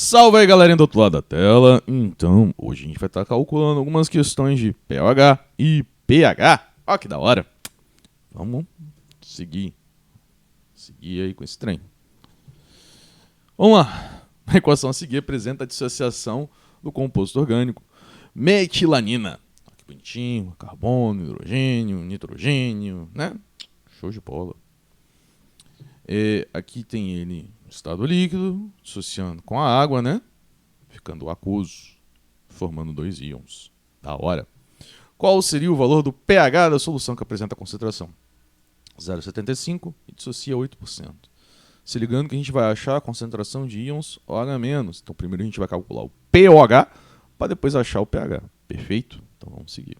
Salve aí, galerinha do outro lado da tela. Então, hoje a gente vai estar calculando algumas questões de pOH e pH. Ó, que da hora. Vamos seguir aí com esse trem. Vamos lá. A equação a seguir apresenta a dissociação do composto orgânico metilanina. Ó, que bonitinho, carbono, hidrogênio, nitrogênio, né? Show de bola. Aqui tem ele no estado líquido, dissociando com a água, né? Ficando aquoso, formando dois íons. Da hora. Qual seria o valor do pH da solução que apresenta a concentração? 0,75 e dissocia 8%. Se ligando que a gente vai achar a concentração de íons OH-. Então primeiro a gente vai calcular o pOH para depois achar o pH. Perfeito? Então vamos seguir.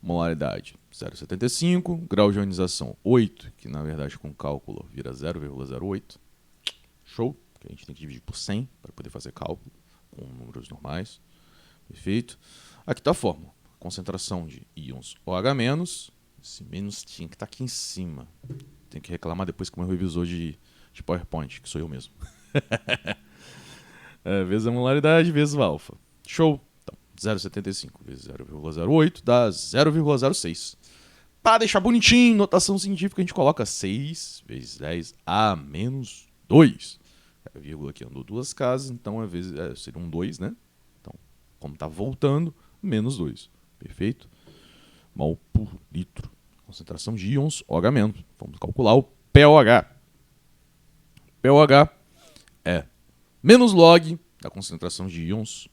Molaridade 0,75, grau de ionização 8, que na verdade com cálculo vira 0,08. Show, que a gente tem que dividir por 100 para poder fazer cálculo com números normais. Perfeito. Aqui está a fórmula. Concentração de íons OH-, esse menos tinha que estar aqui em cima. Tem que reclamar depois com o meu revisor de PowerPoint, que sou eu mesmo. Vezes a molaridade, vezes o alfa. Show. 0,75 vezes 0,08 dá 0,06. Para deixar bonitinho, notação científica, a gente coloca 6 vezes 10 a menos 2. A vírgula aqui andou duas casas, então seria um 2, né? Então, como está voltando, menos 2. Perfeito? Mol por litro. Concentração de íons OH-. Vamos calcular o pOH. pOH é menos log da concentração de íons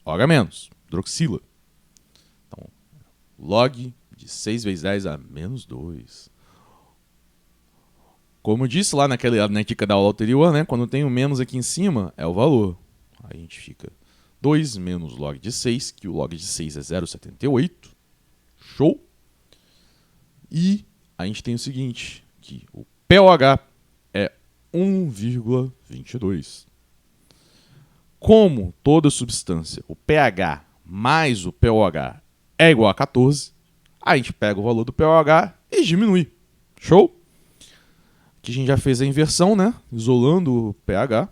OH-, hidroxila. Então, log de 6 vezes 10 a menos 2. Como eu disse lá na dica da aula anterior, né, quando tem o menos aqui em cima, é o valor. Aí a gente fica 2 menos log de 6, que o log de 6 é 0,78. Show? E a gente tem o seguinte, que o pOH é 1,22. Como toda substância, o pH mais o pOH é igual a 14, a gente pega o valor do pOH e diminui. Show? Aqui a gente já fez a inversão, né? Isolando o pH.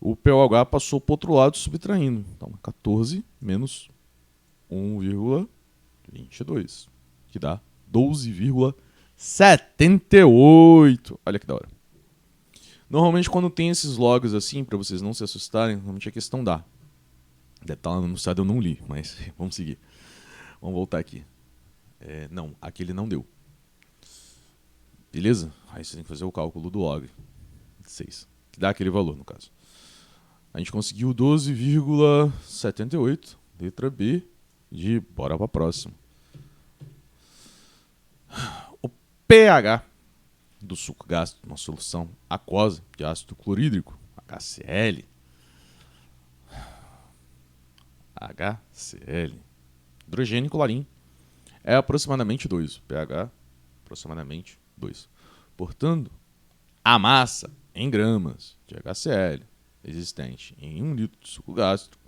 O pOH passou para o outro lado, subtraindo. Então, 14 menos 1,22, que dá 12,78. Olha que da hora. Normalmente, quando tem esses logs assim, para vocês não se assustarem, normalmente a questão dá. Deve estar lá no site, eu não li, mas vamos seguir. Vamos voltar aqui. Não, aqui ele não deu. Beleza? Aí você tem que fazer o cálculo do log 6, que dá aquele valor, no caso. A gente conseguiu 12,78, letra B, de bora para a próxima. O pH do suco gástrico, uma solução aquosa de ácido clorídrico, HCl. Hidrogênio e clorinho. É aproximadamente 2. pH, aproximadamente 2. Portanto, a massa em gramas de HCl existente em 1 litro de suco gástrico.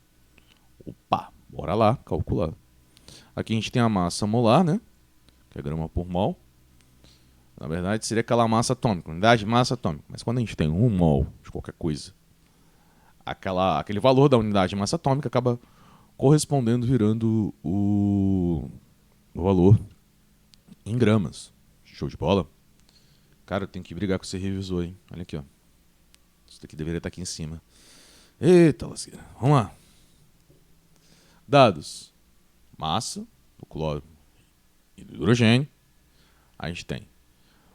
Opa, bora lá calcular. Aqui a gente tem a massa molar, né? Que é grama por mol. Na verdade, seria aquela massa atômica, unidade de massa atômica. Mas quando a gente tem 1 mol de qualquer coisa, aquele valor da unidade de massa atômica acaba correspondendo, virando o valor em gramas. Show de bola? Cara, eu tenho que brigar com esse revisor, hein? Olha aqui, ó. Isso daqui deveria estar aqui em cima. Eita, lasqueira. Vamos lá. Dados. Massa do cloro e do hidrogênio. A gente tem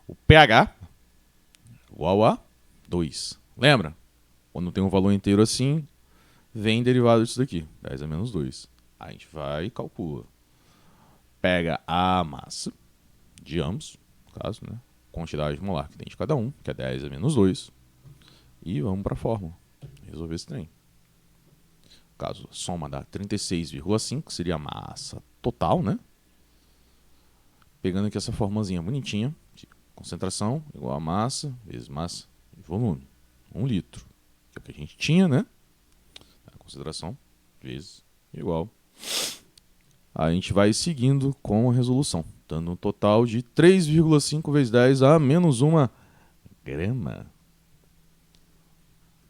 o pH igual a 2. Lembra? Quando tem um valor inteiro assim, vem derivado disso daqui. 10 a menos 2. A gente vai e calcula. Pega a massa de ambos, no caso, né? Quantidade molar que tem de cada um, que é 10 a menos 2. E vamos para a fórmula. Resolver esse trem. No caso, a soma dá 36,5, que seria a massa total, né? Pegando aqui essa formulazinha bonitinha. Concentração igual a massa vezes massa e volume. 1 litro. Que é o que a gente tinha, né? A concentração vezes igual. A gente vai seguindo com a resolução, dando um total de 3,5 vezes 10 a menos 1 grama.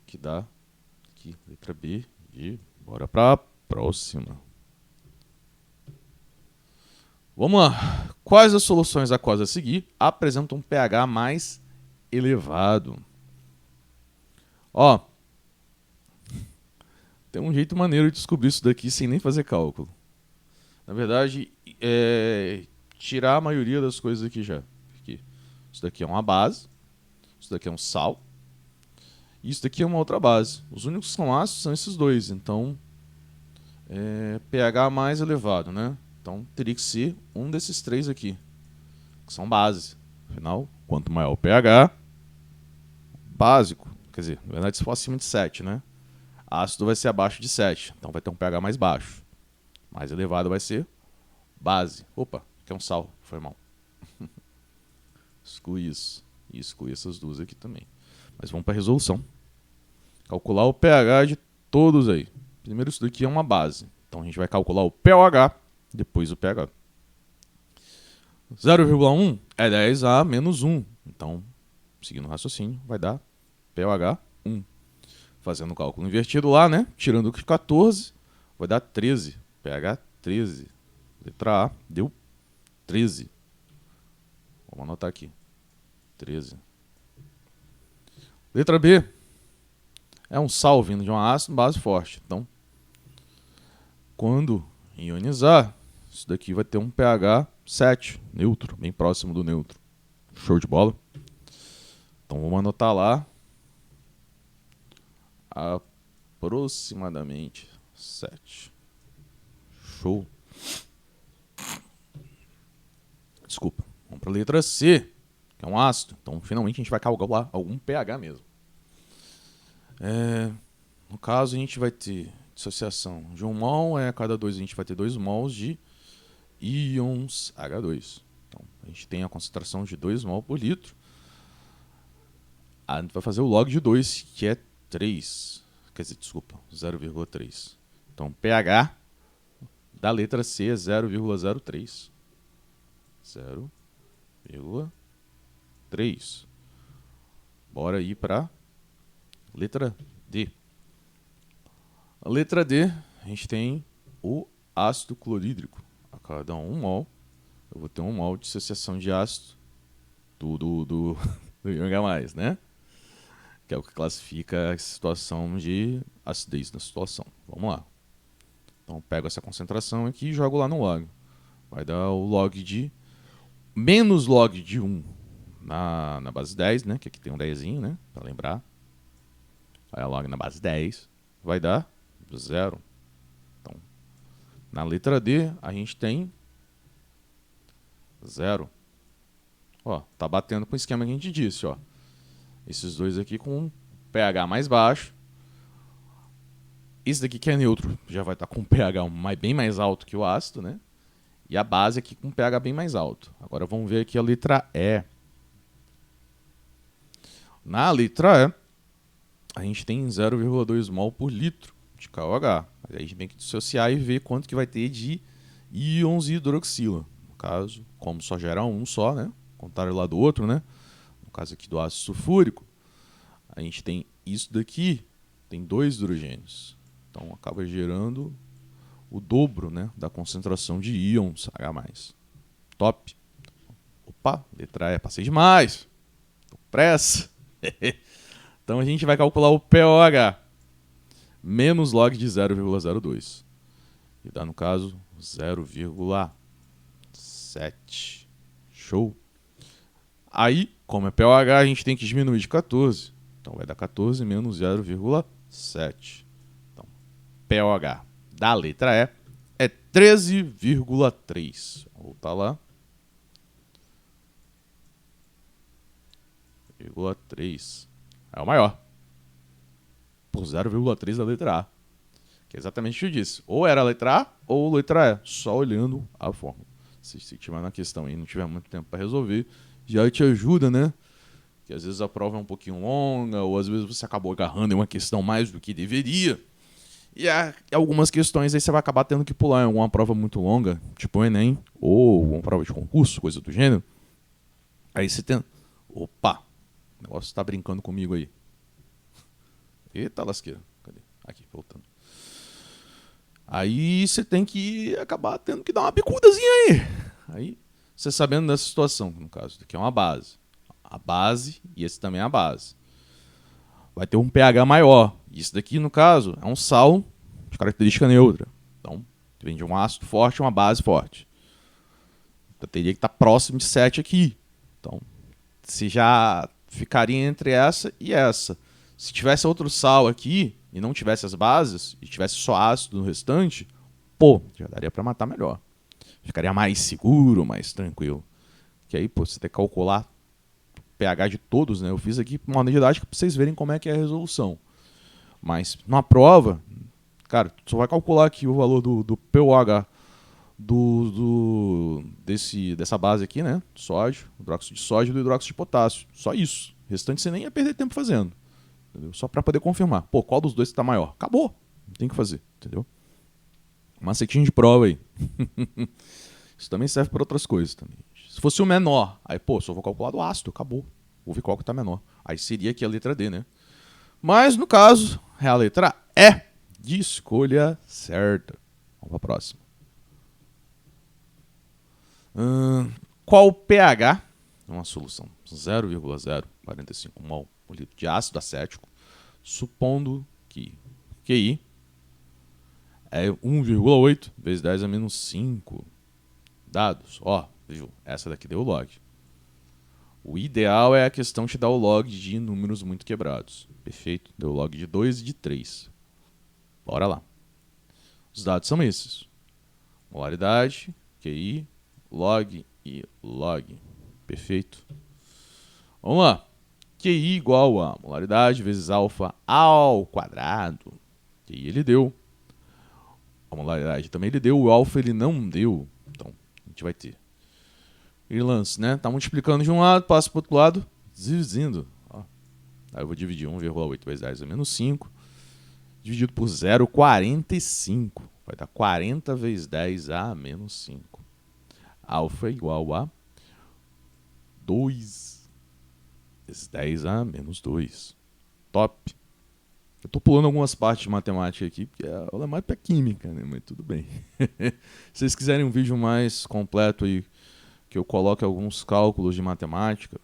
Que dá aqui, letra B, e bora para a próxima. Vamos lá. Quais as soluções aquosas a seguir apresentam um pH mais elevado? Ó, tem um jeito maneiro de descobrir isso daqui sem nem fazer cálculo. Na verdade, tirar a maioria das coisas aqui já. Aqui. Isso daqui é uma base, isso daqui é um sal, e isso daqui é uma outra base. Os únicos que são ácidos são esses dois, então pH mais elevado, né? Então teria que ser um desses três aqui, que são bases. Afinal, quanto maior o pH, básico, quer dizer, na verdade se for acima de 7, né? Ácido vai ser abaixo de 7, então vai ter um pH mais baixo. Mais elevado vai ser base. Opa, aqui é um sal, foi mal. Exclui isso. E exclui essas duas aqui também. Mas vamos para a resolução. Calcular o pH de todos aí. Primeiro isso daqui é uma base. Então a gente vai calcular o pOH, depois o pH. 0,1 é 10A menos 1. Então, seguindo o raciocínio, vai dar pOH 1. Fazendo o cálculo invertido lá, né? Tirando o 14, vai dar 13. pH 13. Letra A deu 13. Vamos anotar aqui. 13. Letra B é um sal vindo de uma ácido base forte. Então, quando ionizar, isso daqui vai ter um pH 7, neutro, bem próximo do neutro. Show de bola? Então vamos anotar lá. Aproximadamente 7. Show. Desculpa. Vamos para a letra C, que é um ácido. Então, finalmente, a gente vai calcular algum pH mesmo. No caso, a gente vai ter dissociação de 1 mol, a cada 2 a gente vai ter 2 mols de íons H2. Então, a gente tem a concentração de 2 mol por litro. A gente vai fazer o log de 2, que é 3. Quer dizer, desculpa, 0,3. Então, pH da letra C é 0,03. 0,3. Bora ir para letra D. A letra D, a gente tem o ácido clorídrico. A cada 1 mol, eu vou ter 1 mol de dissociação de ácido do ion H+, né? Que é o que classifica a situação de acidez da situação. Vamos lá. Então, eu pego essa concentração aqui e jogo lá no log. Vai dar o log de menos log de 1 na base 10, né? Que aqui tem um 10, né? Para lembrar. Aí log na base 10 vai dar 0. Então, na letra D, a gente tem 0. Ó, tá batendo com o esquema que a gente disse, ó. Esses dois aqui com pH mais baixo. Esse daqui que é neutro já vai estar com um pH bem mais alto que o ácido, né? E a base aqui com um pH bem mais alto. Agora vamos ver aqui a letra E. Na letra E, a gente tem 0,2 mol por litro de KOH. Aí a gente tem que dissociar e ver quanto que vai ter de íons hidroxila. No caso, como só gera um só, né? Contrário lá do outro, né? No caso aqui do ácido sulfúrico, a gente tem isso daqui, tem 2 hidrogênios. Então acaba gerando o dobro, né, da concentração de íons H+. Top. Opa, letra E, passei demais. Tô com pressa. Então a gente vai calcular o pOH. Menos log de 0,02. E dá, no caso, 0,7. Show. Aí, como é pOH, a gente tem que diminuir de 14. Então vai dar 14 menos 0,7. Então, pOH da letra E é 13,3. Vou voltar lá. 0,3. É o maior. Por 0,3 da letra A. Que é exatamente o que eu disse. Ou era a letra A ou a letra E. Só olhando a fórmula. Se tiver na questão e não tiver muito tempo para resolver, já te ajuda, né? Que às vezes a prova é um pouquinho longa, ou às vezes você acabou agarrando em uma questão mais do que deveria. E algumas questões aí você vai acabar tendo que pular em alguma prova muito longa, tipo o Enem, ou uma prova de concurso, coisa do gênero. Aí você tem... Opa! O negócio tá brincando comigo aí. Eita lasqueira. Cadê? Aí você tem que acabar tendo que dar uma bicudazinha aí. Aí, você sabendo dessa situação, no caso, aqui é uma base. A base, e esse também é a base. Vai ter um pH maior. Isso daqui, no caso, é um sal de característica neutra. Então, vem de um ácido forte e uma base forte. Então, teria que estar próximo de 7 aqui. Então, você já ficaria entre essa e essa. Se tivesse outro sal aqui e não tivesse as bases, e tivesse só ácido no restante, pô, já daria para matar melhor. Ficaria mais seguro, mais tranquilo. Que aí, pô, você tem que calcular o pH de todos, né? Eu fiz aqui uma maneira didática para vocês verem como é que é a resolução. Mas numa prova, cara, tu só vai calcular aqui o valor do pOH dessa base aqui, né? Sódio, hidróxido de sódio e do hidróxido de potássio. Só isso. O restante você nem ia perder tempo fazendo. Entendeu? Só para poder confirmar. Pô, qual dos dois está maior? Acabou. Não tem o que fazer, entendeu? Macetinho de prova aí. Isso também serve para outras coisas também. Se fosse o menor, aí, pô, só vou calcular do ácido, acabou. Vou ver qual que está menor. Aí seria aqui a letra D, né? Mas, no caso, é a letra E de escolha certa. Vamos para a próxima. Qual o pH? Uma solução 0,045 mol por litro de ácido acético, supondo que QI é 1,8 vezes 10 a menos 5. Dados, ó, viu? Essa daqui deu o log. O ideal é a questão te dar o log de números muito quebrados. Perfeito? Deu o log de 2 e de 3. Bora lá. Os dados são esses. Molaridade, QI, log e log. Perfeito? Vamos lá. QI igual a molaridade vezes alfa ao quadrado. QI ele deu. A molaridade também ele deu. O alfa ele não deu. Então, a gente vai ter. E lance, né? Tá multiplicando de um lado, passa para o outro lado, dividindo. Ó. Aí eu vou dividir 1,8 vezes 10 a menos 5. Dividido por 0,45. Vai dar 40 vezes 10 a menos 5. Alfa igual a 2 vezes 10 a menos 2. Top. Eu tô pulando algumas partes de matemática aqui, porque a aula é mais pra química, né? Mas tudo bem. Se vocês quiserem um vídeo mais completo aí, que eu coloque alguns cálculos de matemática,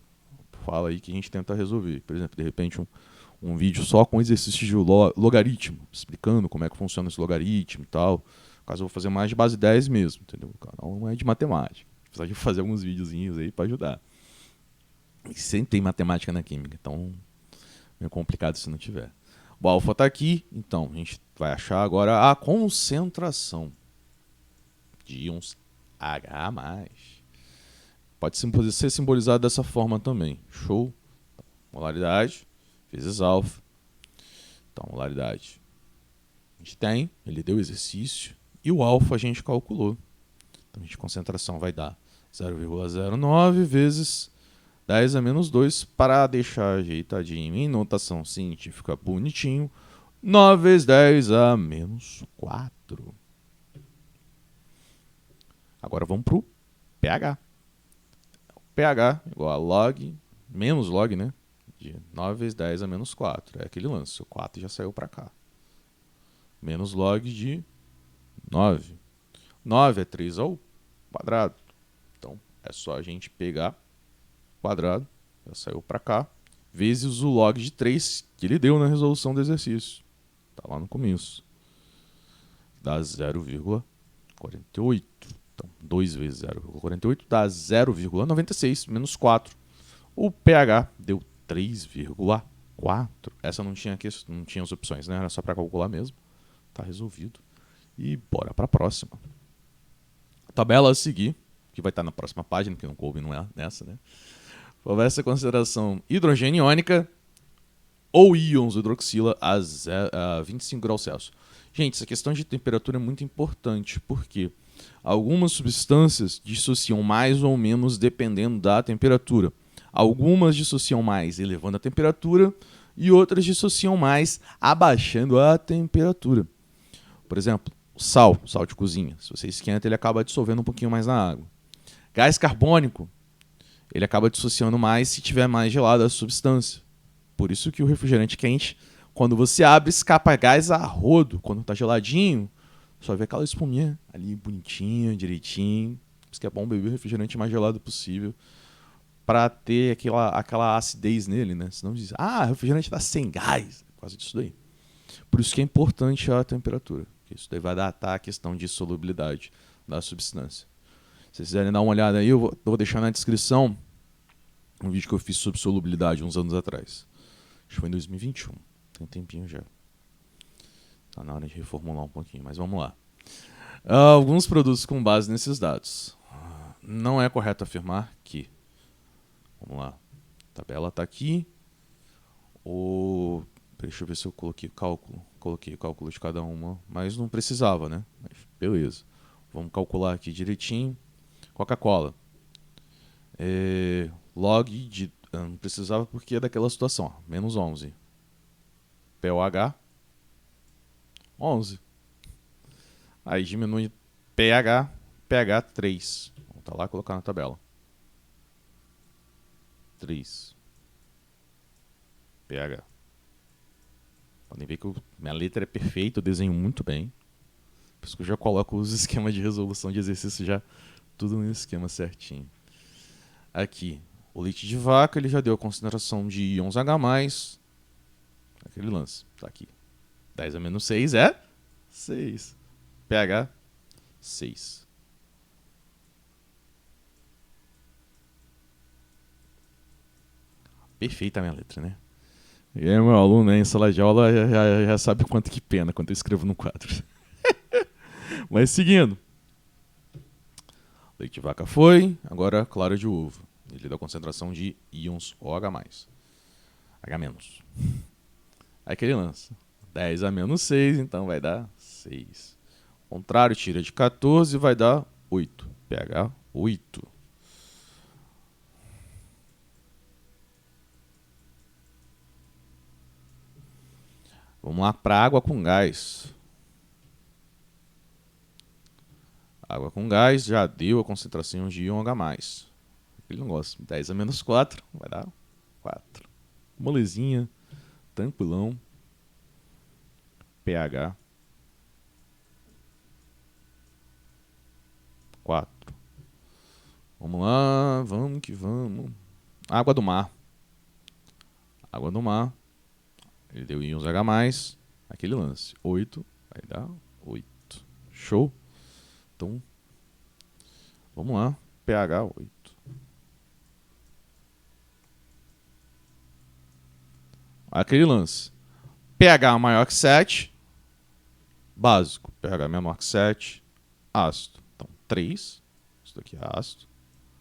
fala aí que a gente tenta resolver. Por exemplo, de repente um vídeo só com exercícios de logaritmo, explicando como é que funciona esse logaritmo e tal. No caso, eu vou fazer mais de base 10 mesmo, entendeu? O canal não é de matemática. Apesar de fazer alguns videozinhos aí para ajudar. E sempre tem matemática na química, então é complicado se não tiver. O alfa está aqui, então a gente vai achar agora a concentração de íons H+. Pode ser simbolizado dessa forma também. Show? Molaridade vezes alfa. Então, molaridade a gente tem, ele deu exercício, e o alfa a gente calculou. Então, a concentração vai dar 0,09 vezes 10 a menos 2, para deixar ajeitadinho em notação científica bonitinho, 9 vezes 10 a menos 4. Agora vamos para o pH. O pH igual a log, menos log, né? De 9 vezes 10 a menos 4. É aquele lance, o 4 já saiu para cá. Menos log de 9. 9 é 3 ao quadrado. Então, é só a gente pegar quadrado, já saiu para cá, vezes o log de 3 que ele deu na resolução do exercício. Está lá no começo. Dá 0,48. Então, 2 vezes 0,48 dá 0,96 menos 4. O pH deu 3,4. Essa não tinha as opções, né? Era só para calcular mesmo. Está resolvido. E bora para a próxima. A tabela a seguir, que vai estar na próxima página, que não coube não é nessa, né? Favorece a consideração hidrogênio iônica ou íons hidroxila a 25 graus Celsius. Gente, essa questão de temperatura é muito importante, porque algumas substâncias dissociam mais ou menos dependendo da temperatura. Algumas dissociam mais elevando a temperatura e outras dissociam mais abaixando a temperatura. Por exemplo, sal de cozinha. Se você esquenta, ele acaba dissolvendo um pouquinho mais na água. Gás carbônico, ele acaba dissociando mais se tiver mais gelada a substância. Por isso que o refrigerante quente, quando você abre, escapa gás a rodo. Quando está geladinho, Só vê aquela espuminha ali bonitinha, direitinho. Por isso que é bom beber o refrigerante mais gelado possível para ter aquela acidez nele, né? Senão diz, refrigerante tá sem gás. Por causa disso daí. Por isso que é importante a temperatura. Isso daí vai datar a questão de solubilidade da substância. Se vocês quiserem dar uma olhada aí, eu vou deixar na descrição um vídeo que eu fiz sobre solubilidade uns anos atrás. Acho que foi em 2021. Tem um tempinho já. Tá na hora de reformular um pouquinho, mas vamos lá. Alguns produtos com base nesses dados. Não é correto afirmar que... Vamos lá. A tabela está aqui. Deixa eu ver se eu coloquei cálculo. Coloquei cálculo de cada uma, mas não precisava, né? Mas beleza. Vamos calcular aqui direitinho. Coca-Cola. Log de... Não precisava porque é daquela situação. Ó, menos 11. pOH. 11. Aí diminui pH. pH 3. Vamos tá lá colocar na tabela. 3. pH. Podem ver que minha letra é perfeita, eu desenho muito bem. Por isso que eu já coloco os esquemas de resolução de exercício já tudo no esquema certinho. Aqui, o leite de vaca, ele já deu a concentração de íons H+. Aquele lance, tá aqui. 10 a menos 6 é 6. pH, 6. Perfeita a minha letra, né? E aí, meu aluno, em sala de aula, já sabe quanto que pena quando eu escrevo no quadro. Mas seguindo. Leite de vaca foi, agora clara de ovo. Ele dá concentração de íons OH+. H-. Aí aquele lance. 10 a menos 6, então vai dar 6. O contrário, tira de 14 vai dar 8. pH 8. Vamos lá para água com gás. Água com gás já deu a concentração de íon H+. Ele não gosta. 10 a menos 4 vai dar 4. Molezinha, tranquilão. pH 4. Vamos lá, vamos que vamos. Água do mar. Água do mar. Ele deu íons H+. Aquele lance. 8 vai dar 8. Show? Então, vamos lá. pH 8. Aquele lance. pH maior que 7. Básico. pH menor que 7. Ácido. Então, 3. Isso daqui é ácido.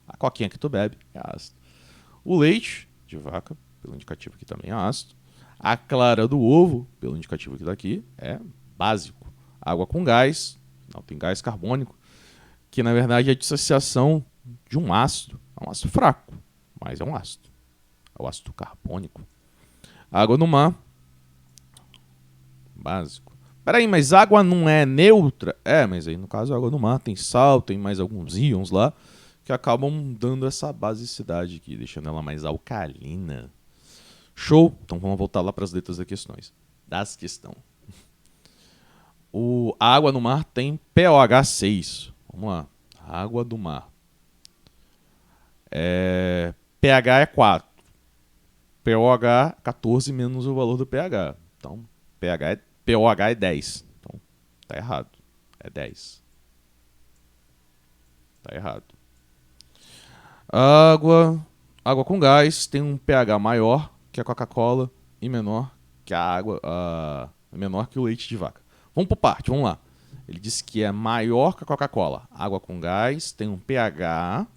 A coquinha que tu bebe é ácido. O leite de vaca, pelo indicativo aqui também é ácido. A clara do ovo, pelo indicativo aqui daqui, é básico. Água com gás, não tem gás carbônico, que na verdade é a dissociação de um ácido. É um ácido fraco, mas é um ácido. É o ácido carbônico. Água no mar, básico. Peraí, mas água não é neutra? É, mas aí no caso a água no mar tem sal, tem mais alguns íons lá, que acabam dando essa basicidade aqui, deixando ela mais alcalina. Show? Então vamos voltar lá para as letras das questões. A água no mar tem pOH 6. Vamos lá. Água do mar. pH é 4. pOH 14 menos o valor do pH. Então, pOH é 10. Então, tá errado. É 10. Tá errado. Água com gás tem um pH maior que a Coca-Cola e menor que a água, menor que o leite de vaca. Vamos por parte, vamos lá. Ele disse que é maior que a Coca-Cola. Água com gás tem um pH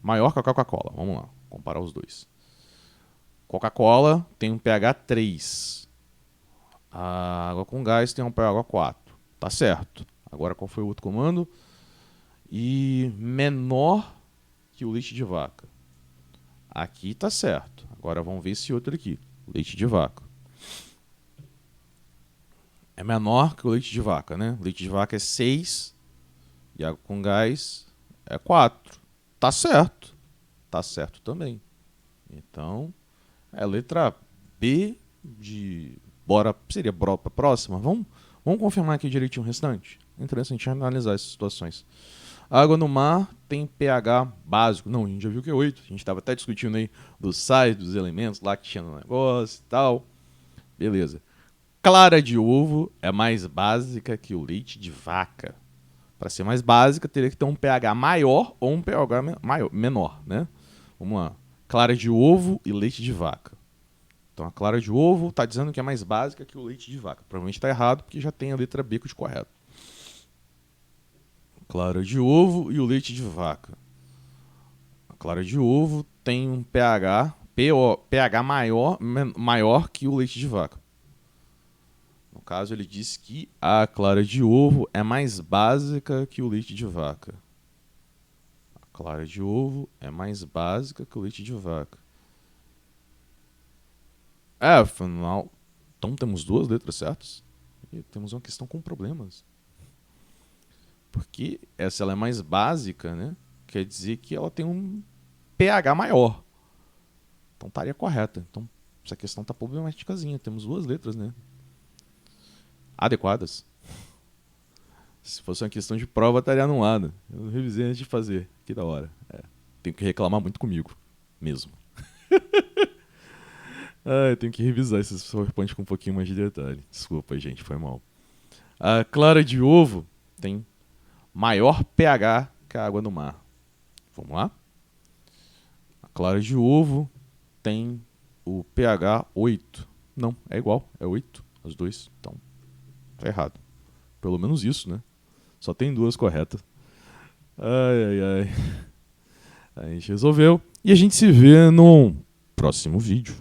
maior que a Coca-Cola. Vamos lá, comparar os dois. Coca-Cola tem um pH 3. A água com gás tem um pH 4. Tá certo. Agora qual foi o outro comando? E menor que o leite de vaca. Aqui tá certo. Agora vamos ver esse outro aqui. Leite de vaca. É menor que o leite de vaca, né? O leite de vaca é 6 e água com gás é 4. Tá certo. Tá certo também. Então, é a letra B de... Seria bora para a próxima? Vamos Vamos confirmar aqui direitinho o restante? É interessante analisar essas situações. A água no mar tem pH básico. Não, a gente já viu que é 8. A gente estava até discutindo aí dos sais, dos elementos lá que tinha no negócio e tal. Beleza. Clara de ovo é mais básica que o leite de vaca. Para ser mais básica, teria que ter um pH maior ou um pH menor, né? Vamos lá. Clara de ovo e leite de vaca. Então a clara de ovo está dizendo que é mais básica que o leite de vaca. Provavelmente está errado porque já tem a letra B de correto. Clara de ovo e o leite de vaca. A clara de ovo tem um pH maior que o leite de vaca. No caso, ele disse que a clara de ovo é mais básica que o leite de vaca. A clara de ovo é mais básica que o leite de vaca. Afinal. Então temos duas letras certas? E temos uma questão com problemas. Porque essa ela é mais básica, né? Quer dizer que ela tem um pH maior. Então estaria correta. Então essa questão está problematicazinha. Temos duas letras, né? Adequadas. Se fosse uma questão de prova, estaria anulada. Eu revisei antes de fazer. Que da hora. Tenho que reclamar muito comigo. Mesmo. Eu tenho que revisar esses PowerPoint com um pouquinho mais de detalhe. Desculpa, gente. Foi mal. A clara de ovo tem maior pH que a água do mar. Vamos lá? A clara de ovo tem o pH 8. Não, é igual. É 8. As duas. Então, tá errado. Pelo menos isso, né? Só tem duas corretas. Ai. A gente resolveu. E a gente se vê no próximo vídeo.